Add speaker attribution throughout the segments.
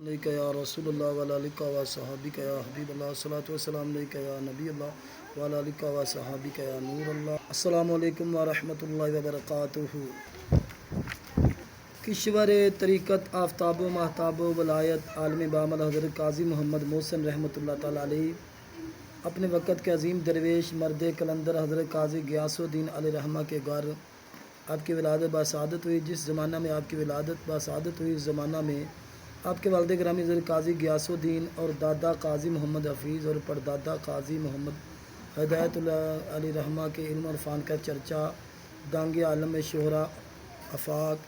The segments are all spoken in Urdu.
Speaker 1: علیکہ یا رسول اللہ وعلی آلکہ و صحابکہ یا حبیب اللہ، الصلاۃ والسلام علیکہ یا نبی اللہ وعلی آلکہ و صحابکہ یا نور اللہ۔ السلام علیکم ورحمۃ اللہ وبرکاتہ۔ کشور طریقت آفتاب و ماہتاب و ولایت عالم بامل حضرت قاضی محمد محسن رحمۃ اللہ تعالیٰ علیہ اپنے وقت کے عظیم درویش مرد کلندر حضرت قاضی غیاث الدین علیہ رحمہ کے گھر آپ کی ولادت باسعادت ہوئی۔ جس زمانہ میں آپ کی ولادت باسعادت ہوئی، اس زمانہ میں آپ کے والد گرامی حضرت قاضی غیاث الدین اور دادا قاضی محمد حفیظ اور پردادا قاضی محمد ہدایت اللہ علیہ رحمہ کے علم اور عرفان کا چرچا دانگ عالم میں شہرا آفاق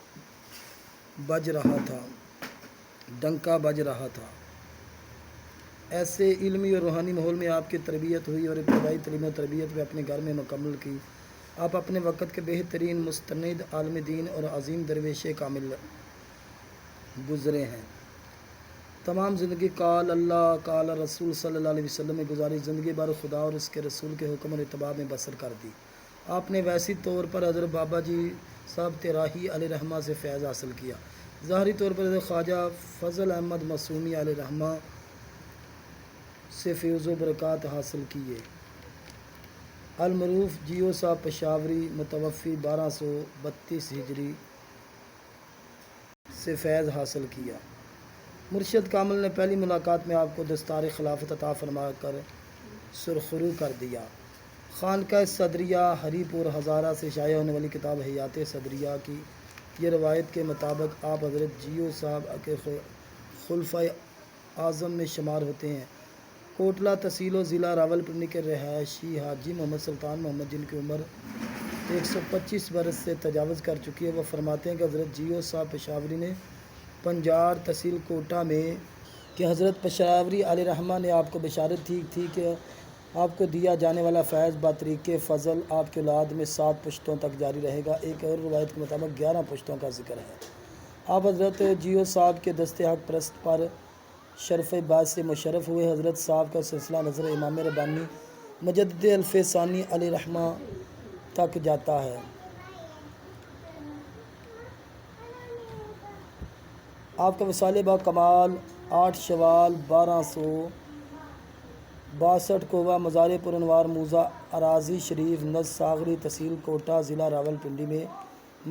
Speaker 1: بج رہا تھا، ڈنکا بج رہا تھا۔ ایسے علمی اور روحانی ماحول میں آپ کی تربیت ہوئی اور ابتدائی تعلیم و تربیت بھی اپنے گھر میں مکمل کی۔ آپ اپنے وقت کے بہترین مستند عالم دین اور عظیم درویش کامل گزرے ہیں۔ تمام زندگی قال اللہ قال رسول صلی اللہ علیہ وسلم میں گزاری، زندگی بھر خدا اور اس کے رسول کے حکم اور اتباع میں بسر کر دی۔ آپ نے ویسی طور پر حضرت بابا جی صاحب تراہی علیہ رحمہ سے فیض حاصل کیا، ظاہری طور پر حضرت خواجہ فضل احمد معصومی علیہ رحمہ سے فیض و برکات حاصل کیے۔ المعروف جیو صاحب پشاوری متوفی 1232 ہجری سے فیض حاصل کیا۔ مرشد کامل نے پہلی ملاقات میں آپ کو دستار خلافت عطا فرما کر سرخرو کر دیا۔ خانقاہ صدریہ ہری پور ہزارہ سے شائع ہونے والی کتاب حیات صدریہ کی یہ روایت کے مطابق آپ حضرت جیو صاحب کے خلفائے اعظم میں شمار ہوتے ہیں۔ کوٹلہ تحصیل و ضلع راولپنڈی کے رہائشی حاجی محمد سلطان محمد، جن کی عمر 125 برس سے تجاوز کر چکی ہے، وہ فرماتے ہیں کہ حضرت جیو صاحب پشاوری نے پنجار تحصیل کوٹہ میں کہ حضرت پشاوری علیہ رحمہ نے آپ کو بشارت تھی کہ آپ کو دیا جانے والا فیض بطریق فضل آپ کی اولاد میں 7 پشتوں تک جاری رہے گا۔ ایک اور روایت کے مطابق 11 پشتوں کا ذکر ہے۔ آپ حضرت جیو صاحب کے دست حق پرست پر شرف باعث سے مشرف ہوئے۔ حضرت صاحب کا سلسلہ نظر امام ربانی مجدد الف ثانی علیہ رحمہ تک جاتا ہے۔ آپ کا وصال با کمال 8 شوال 1262 کو مزار پرانوار موزہ اراضی شریف نزد ساغری تحصیل کوٹہ ضلع راولپنڈی میں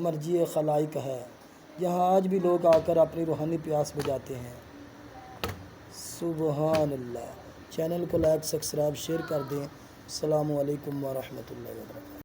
Speaker 1: مرجع خلائق ہے۔ یہاں آج بھی لوگ آ کر اپنی روحانی پیاس بجھاتے ہیں۔ سبحان اللہ۔ چینل کو لائک سبسکرائب شیئر کر دیں۔ السلام علیکم ورحمۃ اللہ وبرکاتہ۔